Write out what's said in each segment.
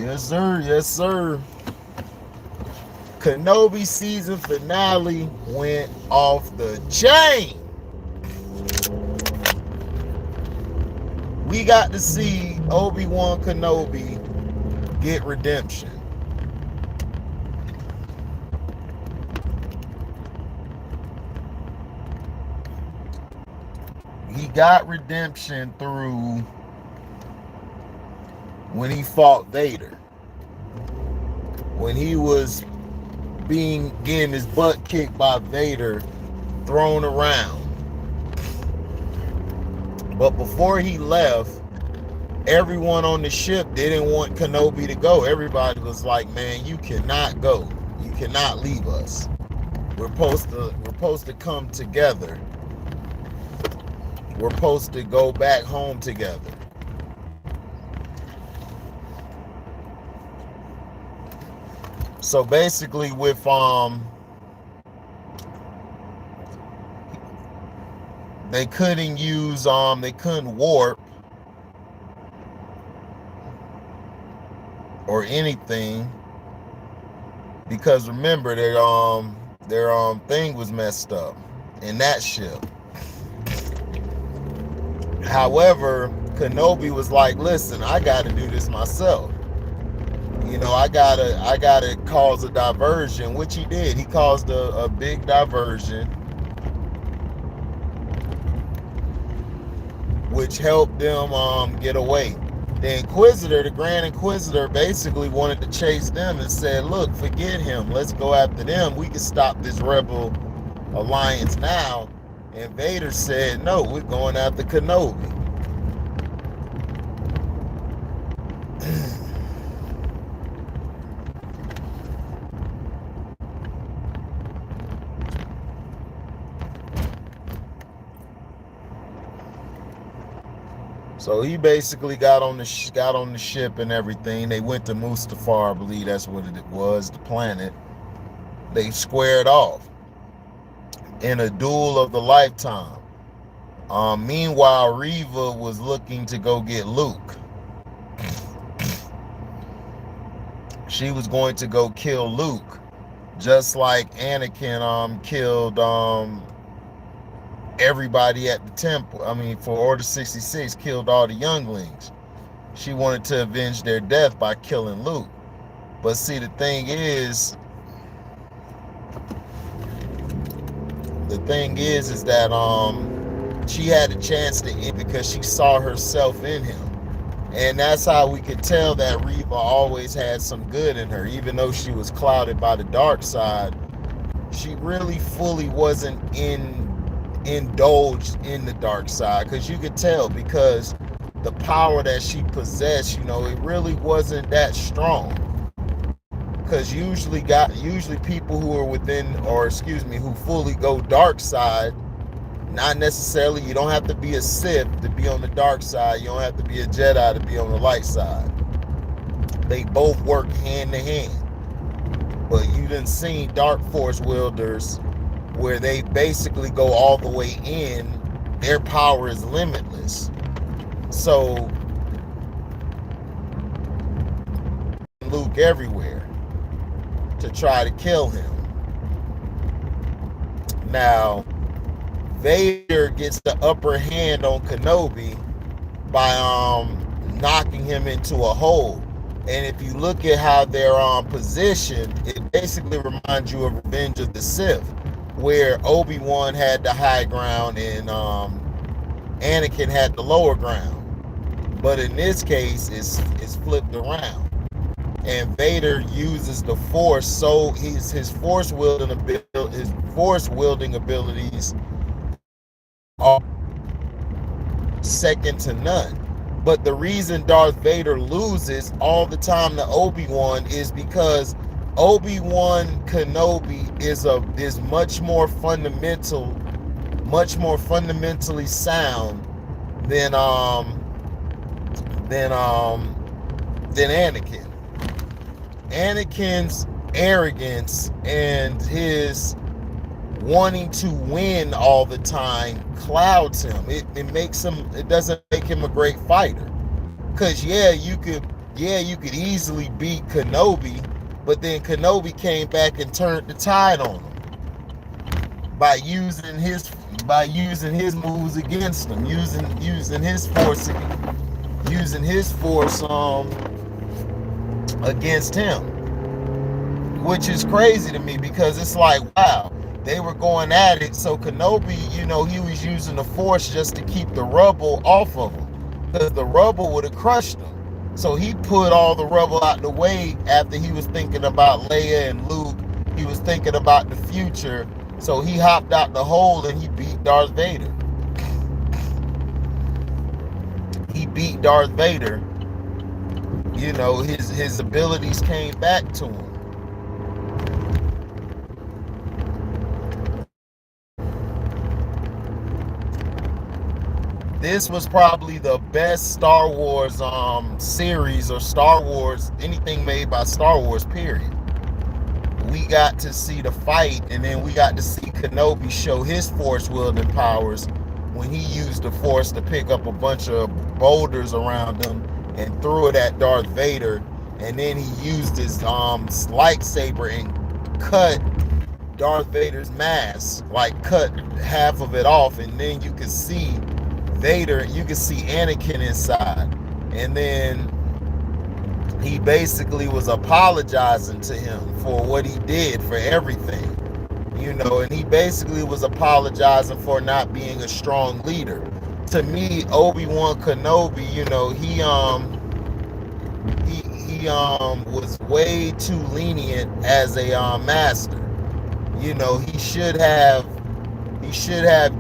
Yes, sir. Yes, sir. Kenobi season finale went off the chain. We got to see Obi-Wan Kenobi get redemption. He got redemption through when he fought Vader. When he was getting his butt kicked by Vader, thrown around. But before he left, everyone on the ship didn't want Kenobi to go. Everybody was like, man, you cannot go. You cannot leave us. We're supposed to come together. We're supposed to go back home together. So basically with they couldn't warp or anything, because remember their thing was messed up in that ship. However, Kenobi was like, listen, I gotta do this myself. I gotta cause a diversion, which he did. He caused a big diversion, which helped them get away. The Grand Inquisitor, basically wanted to chase them and said, look, forget him. Let's go after them. We can stop this rebel alliance now. And Vader said, no, we're going after Kenobi. So he basically got on the ship and everything. They went to Mustafar, I believe that's what it was, the planet. They squared off in a duel of the lifetime. Meanwhile, Reva was looking to go get Luke. She was going to go kill Luke, just like Anakin killed everybody at the temple. For Order 66, killed all the younglings. She wanted to avenge their death by killing Luke. But see, the thing is that she had a chance to end because she saw herself in him. And that's how we could tell that Reva always had some good in her. Even though she was clouded by the dark side, she really fully wasn't indulged in the dark side, because you could tell, because the power that she possessed, it really wasn't that strong. Because usually people who are who fully go dark side, not necessarily, you don't have to be a Sith to be on the dark side, you don't have to be a Jedi to be on the light side. They both work hand to hand. But you done seen dark force wielders where they basically go all the way in, their power is limitless. So Luke everywhere to try to kill him. Now, Vader gets the upper hand on Kenobi by knocking him into a hole. And if you look at how they're positioned, it basically reminds you of Revenge of the Sith, where Obi-Wan had the high ground and Anakin had the lower ground. But in this case, it's flipped around. And Vader uses the Force, so his force wielding abilities are second to none. But the reason Darth Vader loses all the time to Obi-Wan is because Obi-Wan Kenobi is much more fundamentally sound than Anakin. Anakin's arrogance and his wanting to win all the time clouds him. It doesn't make him a great fighter. Because yeah, you could yeah, you could easily beat Kenobi, but then Kenobi came back and turned the tide on him by using his moves against him, using his force against him, which is crazy to me because it's like, wow, they were going at it. So Kenobi, he was using the force just to keep the rubble off of him, because the rubble would have crushed him. So he put all the rubble out the way after he was thinking about Leia and Luke. He was thinking about the future. So he hopped out the hole and he beat Darth Vader. He beat Darth Vader. His abilities came back to him. This was probably the best Star Wars series, or Star Wars, anything made by Star Wars, period. We got to see the fight, and then we got to see Kenobi show his force wielding powers when he used the force to pick up a bunch of boulders around him and threw it at Darth Vader, and then he used his lightsaber and cut Darth Vader's mask, like cut half of it off, and then you could see Vader, you could see Anakin inside, and then he basically was apologizing to him for what he did, for everything, and he basically was apologizing for not being a strong leader. To me, Obi-Wan Kenobi, he was way too lenient as a master. He should have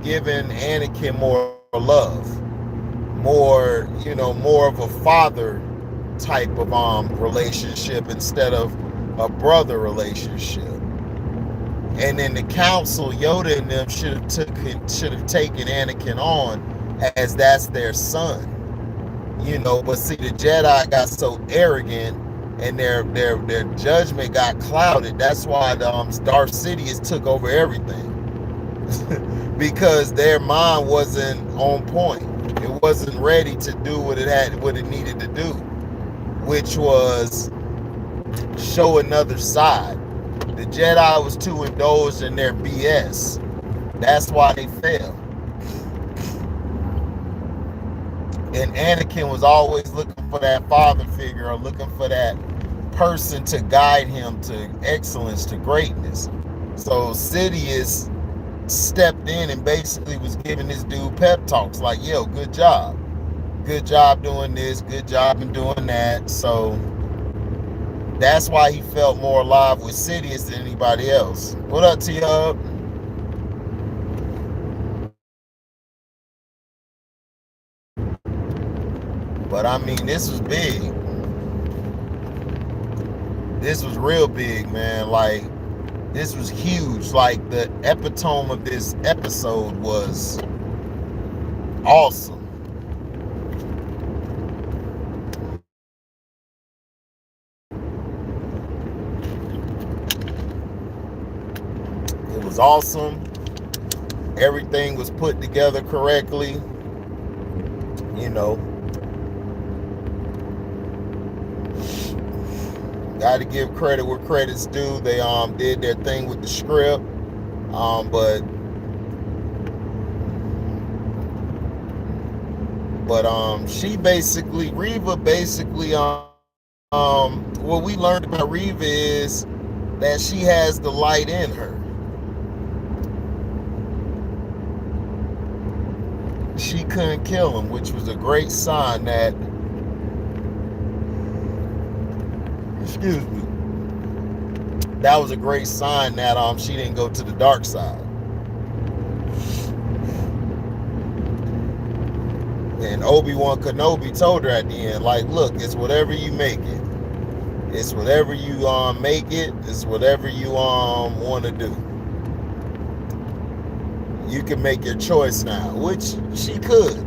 given Anakin more love, more of a father type of relationship instead of a brother relationship. And in the council, Yoda and them should have taken Anakin on as that's their son. But see, the Jedi got so arrogant and their judgment got clouded. That's why the Darth Sidious took over everything. Because their mind wasn't on point. It wasn't ready to do what it needed to do, which was show another side. The Jedi was too indulged in their BS. That's why they failed. And Anakin was always looking for that father figure, or looking for that person to guide him to excellence, to greatness. So Sidious stepped in and basically was giving this dude pep talks like, yo, good job doing this, good job in doing that. So that's why he felt more alive with Sidious than anybody else. What up, T-Hub? But I mean, this was big. This was real big, man. Like, this was huge. Like, the epitome of this episode was awesome. It was awesome. Everything was put together correctly. Got to give credit where credit's due. They did their thing with the script, but Reva basically what we learned about Reva is that she has the light in her. She couldn't kill him, which was a great sign that, excuse me, that was a great sign that she didn't go to the dark side. And Obi-Wan Kenobi told her at the end, like, look, it's whatever you make it. It's whatever you make it. It's whatever you want to do. You can make your choice now, which she could.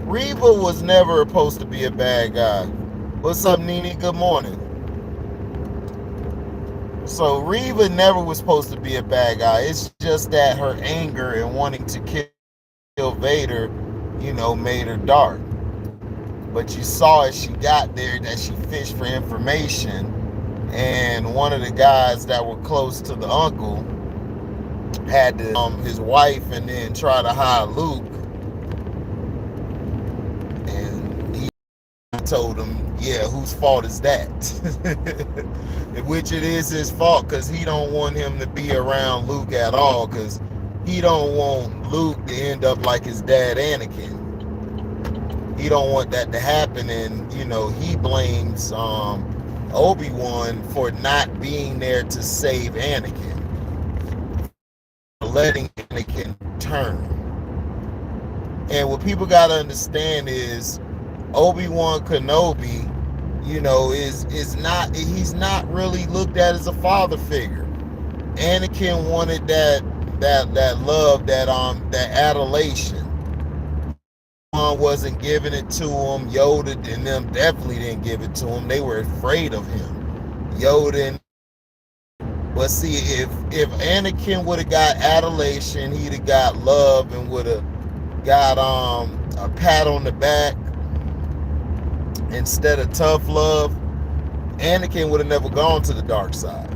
Reva was never supposed to be a bad guy. What's up, Nene? Good morning. So Reva never was supposed to be a bad guy. It's just that her anger and wanting to kill Vader, made her dark. But you saw as she got there that she fished for information, and one of the guys that were close to the uncle had to his wife and then try to hide Luke, and he told him, yeah, whose fault is that? Which it is his fault, because he don't want him to be around Luke at all, because he don't want Luke to end up like his dad Anakin. He don't want that to happen, and he blames Obi-Wan for not being there to save Anakin, letting Anakin turn. And what people gotta understand is Obi-Wan Kenobi, he's not really looked at as a father figure. Anakin wanted that love, that adulation. Wasn't giving it to him. Yoda and them definitely didn't give it to him. They were afraid of him. Yoda. But see, if Anakin would have got adulation, he'd have got love and would have got a pat on the back instead of tough love, Anakin would have never gone to the dark side.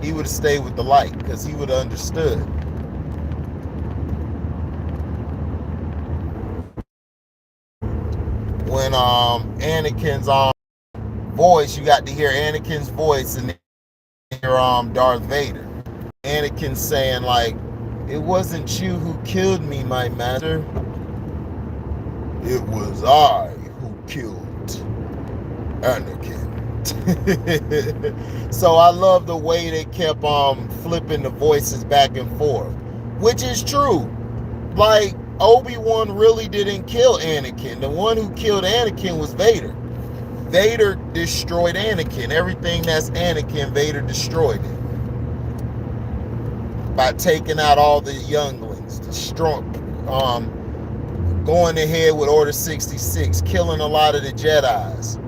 He would have stayed with the light, because he would have understood. When Anakin's voice, you got to hear Anakin's voice and hear Darth Vader. Anakin saying, like, it wasn't you who killed me, my master. It was I who killed Anakin. So I love the way they kept flipping the voices back and forth, which is true. Like, Obi-Wan really didn't kill Anakin. The one who killed Anakin was Vader. Vader destroyed Anakin. Everything that's Anakin, Vader destroyed it by taking out all the younglings, going ahead with Order 66, killing a lot of the Jedis.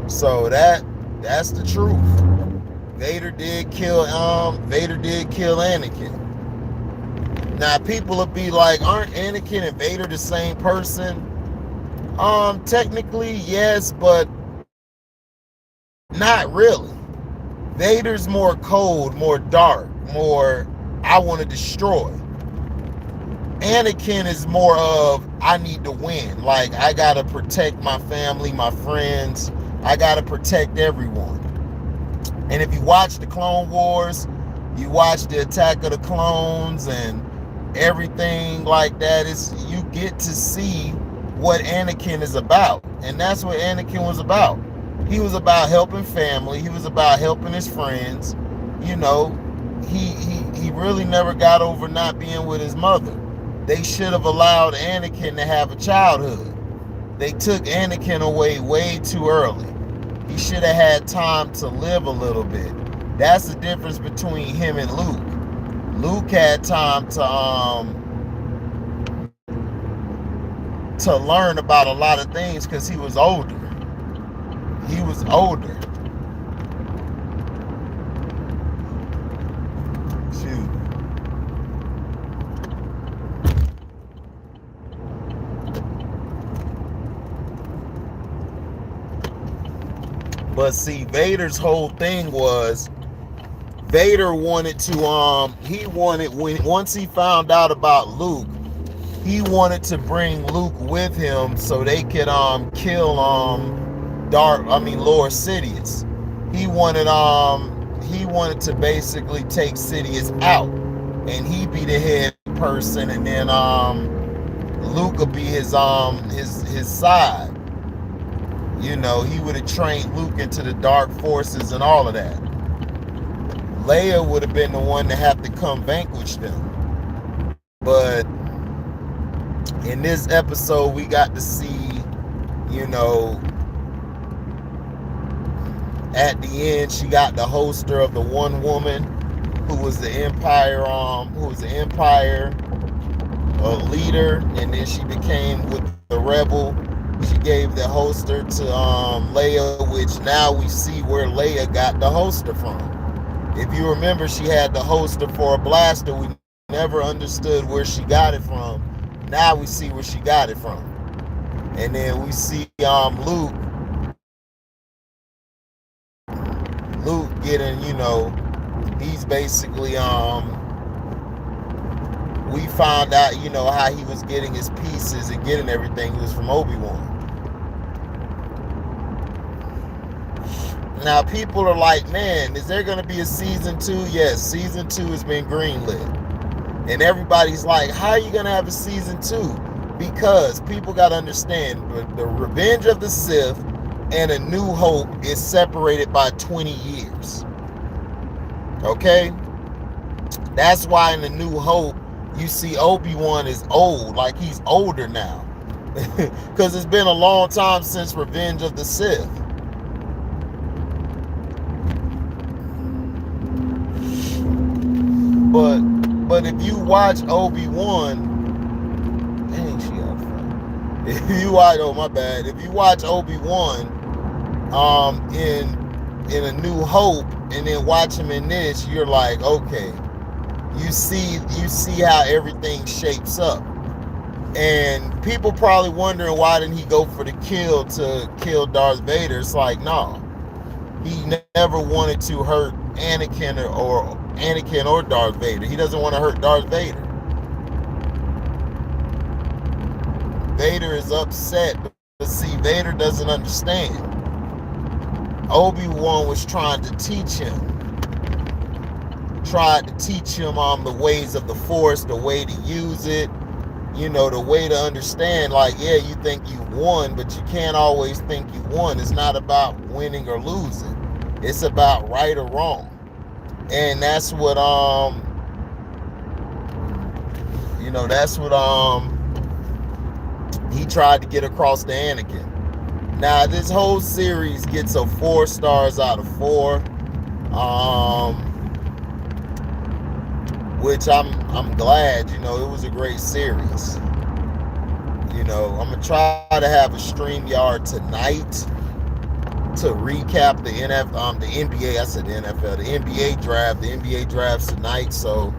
So that's the truth. Vader did kill Anakin. Now people will be like, aren't Anakin and Vader the same person? Technically yes, but not really. Vader's more cold, more dark, more I want to destroy. Anakin is more of I need to win. Like, I gotta protect my family, my friends. I gotta protect everyone. And if you watch the Clone Wars, you watch the Attack of the Clones and everything like that, you get to see what Anakin is about. And that's what Anakin was about. He was about helping family. He was about helping his friends. He really never got over not being with his mother. They should have allowed Anakin to have a childhood. They took Anakin away way too early. He should have had time to live a little bit. That's the difference between him and Luke. Luke had time to learn about a lot of things because he was older. He was older. Shoot. But see, Vader's whole thing was Vader wanted to once he found out about Luke, he wanted to bring Luke with him so they could kill Lord Sidious. He wanted to basically take Sidious out, and he be the head person, and then Luke would be his side. He would have trained Luke into the dark forces and all of that. Leia would have been the one to have to come vanquish them. But in this episode, we got to see, at the end, she got the holster of the one woman who was the Empire, leader, and then she became with the rebel. She gave the holster to Leia, which now we see where Leia got the holster from. If you remember, she had the holster for a blaster. We never understood where she got it from. Now we see where she got it from. And then we see Luke getting, he's basically we found out, how he was getting his pieces and getting everything. It was from Obi-Wan. Now people are like, man, is there going to be a season 2? Yes, season 2 has been greenlit. And everybody's like, how are you going to have a season 2? Because people got to understand, the Revenge of the Sith and A New Hope is separated by 20 years. Okay? That's why in A New Hope, you see Obi-Wan is old, like he's older now. Because it's been a long time since Revenge of the Sith. But if you watch Obi-Wan, dang, she got fun. If you watch, oh my bad. If you watch Obi-Wan, in A New Hope, and then watch him in this, you're like, okay, you see how everything shapes up. And people probably wondering why didn't he go for the kill to kill Darth Vader? It's like, no, he never wanted to hurt Anakin or Darth Vader. He doesn't want to hurt Darth Vader. Vader is upset, but see, Vader doesn't understand. Obi-Wan was trying to teach him the ways of the Force, the way to use it, the way to understand, like, yeah, you think you won, but you can't always think you won. It's not about winning or losing. It's about right or wrong. And that's what he tried to get across to Anakin. Now this whole series gets a 4 stars out of 4. Which I'm glad, it was a great series. I'm gonna try to have a StreamYard tonight to recap the NBA. I said the NFL, the NBA draft. The NBA draft's tonight, so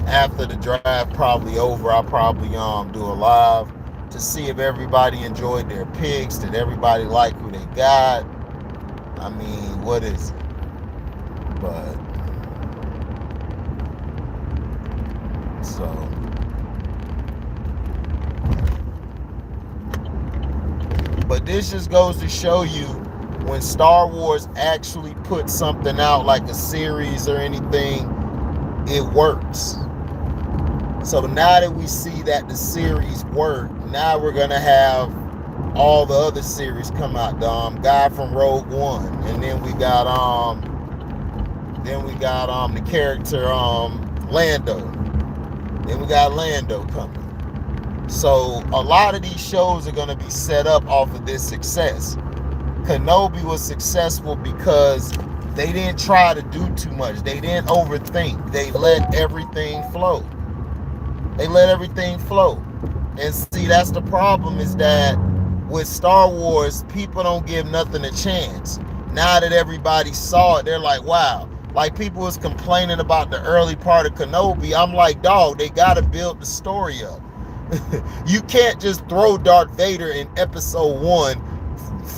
after the draft probably over, I'll probably do a live to see if everybody enjoyed their picks. Did everybody like who they got? I mean, what is it? But this just goes to show you, when Star Wars actually puts something out like a series or anything, it works. So now that we see that the series work, now we're gonna have all the other series come out. The guy from Rogue One, and then we got the character Lando. Then we got Lando coming. So a lot of these shows are gonna be set up off of this success. Kenobi was successful because they didn't try to do too much. They didn't overthink. They let everything flow. And see, that's the problem, is that with Star Wars, people don't give nothing a chance. Now that everybody saw it, they're like, wow. Like, people was complaining about the early part of Kenobi. I'm like, dog, they gotta build the story up. You can't just throw Darth Vader in episode 1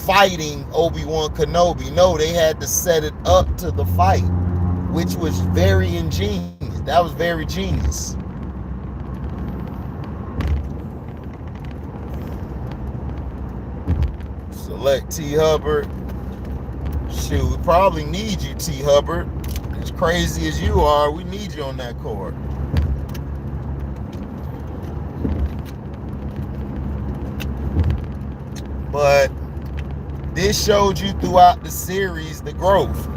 fighting Obi-Wan Kenobi. No, they had to set it up to the fight, which was very ingenious. That was very genius. Select T. Hubbard. Shoot, we probably need you, T. Hubbard. As crazy as you are, we need you on that court. But this showed you throughout the series the growth.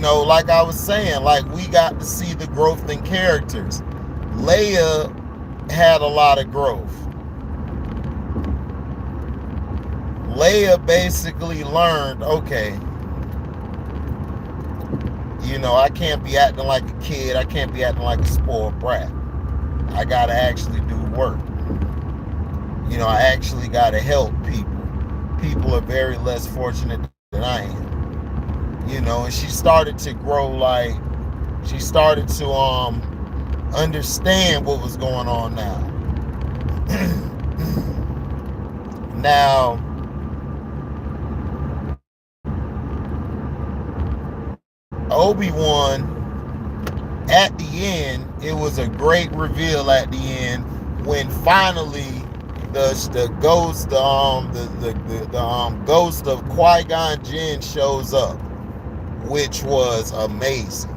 Like I was saying, like, we got to see the growth in characters. Leia had a lot of growth. Leia basically learned, okay, I can't be acting like a kid. I can't be acting like a spoiled brat. I gotta actually do work. I actually gotta help people. People are very less fortunate than I am. and she started to grow, like she started to understand what was going on now. Now, Obi-Wan, at the end, it was a great reveal at the end when finally the ghost the ghost of Qui-Gon Jinn shows up, which was amazing.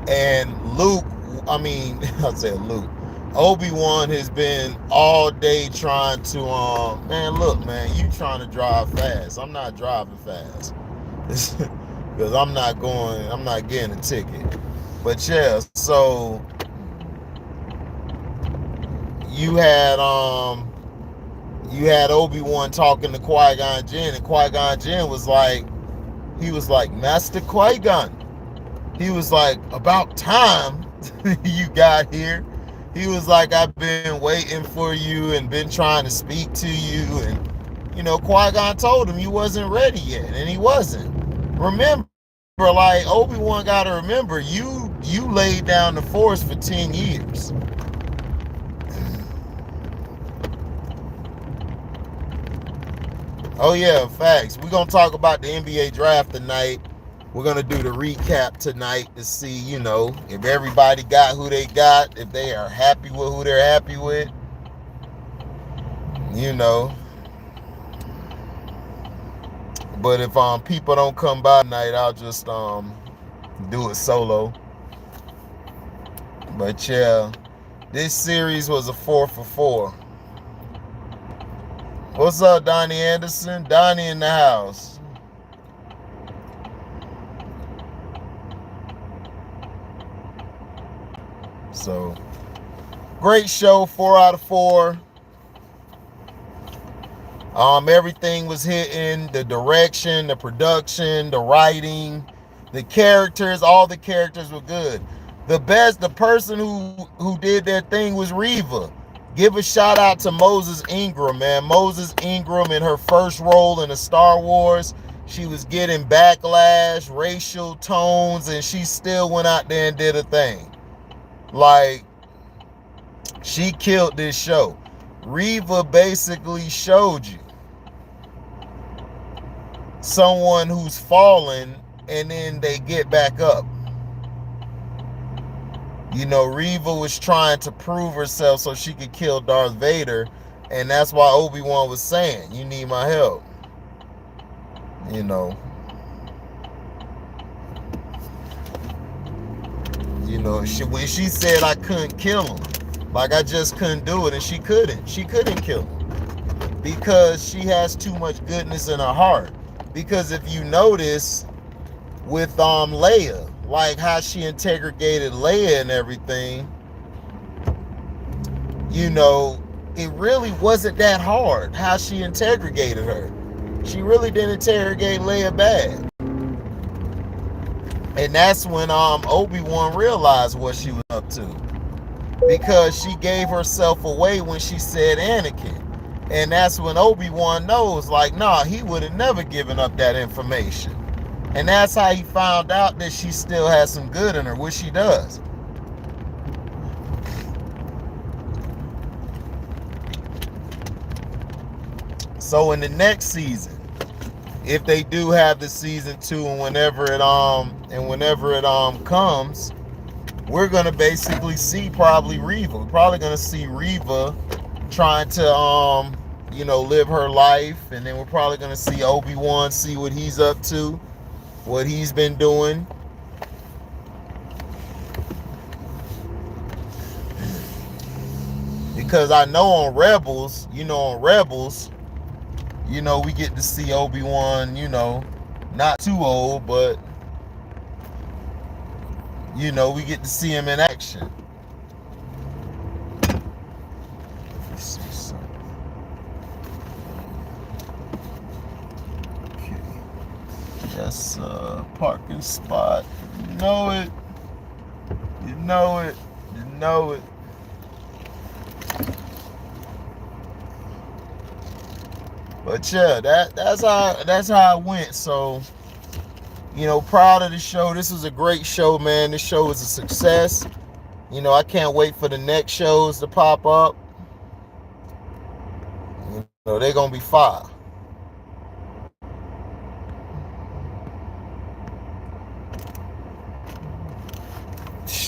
And Luke, I said Luke, Obi-Wan has been all day trying to man, look, man, you trying to drive fast. I'm not driving fast. Because I'm not getting a ticket. But yeah, so you had Obi-Wan talking to Qui-Gon Jinn, and Qui-Gon Jinn was like, Master Qui-Gon. He was like, about time you got here. He was like, I've been waiting for you and been trying to speak to you. And, Qui-Gon told him he wasn't ready yet, and he wasn't. Remember, like, Obi-Wan got to remember, you laid down the Force for 10 years. Oh, yeah, facts. We're going to talk about the NBA draft tonight. We're going to do the recap tonight to see, if everybody got who they got, if they are happy with who they're happy with. But if people don't come by tonight, I'll just do it solo. But yeah, this series was a 4 for 4. What's up, Donnie Anderson? Donnie in the house. So, great show, 4 out of 4. Everything was hitting, the direction, the production, the writing, the characters, all the characters were good. The person who did their thing was Reva. Give a shout out to Moses Ingram, man. Moses Ingram, in her first role in the Star Wars, she was getting backlash, racial tones, and she still went out there and did a thing. Like, she killed this show. Reva basically showed you someone who's fallen and then they get back up. Reva was trying to prove herself so she could kill Darth Vader, and that's why Obi-Wan was saying, you need my help. When she said I couldn't kill him, like I just couldn't do it, and she couldn't kill him because she has too much goodness in her heart. Because if you notice with Leia, like how she interrogated Leia and everything, it really wasn't that hard how she interrogated her. She really didn't interrogate Leia bad. And that's when Obi-Wan realized what she was up to. Because she gave herself away when she said Anakin. And that's when Obi-Wan knows, like, nah, he would have never given up that information. And that's how he found out that she still has some good in her, which she does. So in the next season, if they do have the season 2 and whenever it comes, we're gonna basically see probably Reva. We're probably gonna see Reva trying to live her life, and then we're probably gonna see Obi-Wan, see what he's up to, what he's been doing. Because I know on Rebels, we get to see Obi-Wan, not too old, but we get to see him in action. Let's see something. Okay. Yes, parking spot. You know it. You know it. You know it. But yeah, that's how it went. So You know, proud of the show. This was a great show, man. This show was a success. You know, I can't wait for the next shows to pop up. You know, they're gonna be fire.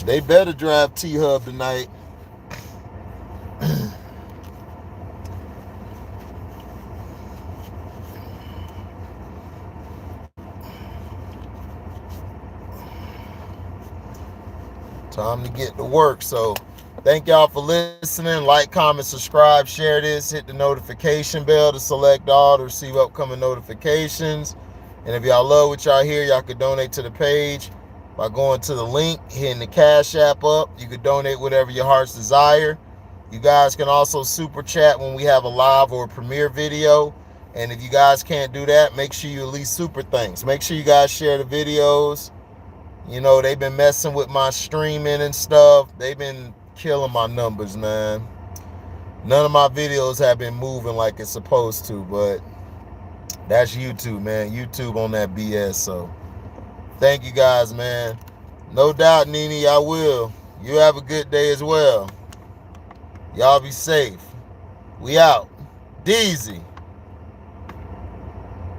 They better drive T-Hub tonight. Time to get to work. So thank y'all for listening. Like, comment, subscribe, share this. Hit the notification bell to select all to receive upcoming notifications. And if y'all love what y'all hear, y'all could donate to the page by going to the link, hitting the Cash App up. You could donate whatever your heart's desire. You guys can also super chat when we have a live or a premiere video. And if you guys can't do that, make sure you at least super thanks. Make sure you guys share the videos. You know, they've been messing with my streaming and stuff. They've been killing my numbers, man. None of my videos have been moving like it's supposed to, but that's YouTube, man. YouTube on that BS. So thank you guys, man. No doubt, Nene, I will. You have a good day as well. Y'all be safe. We out. Deezy.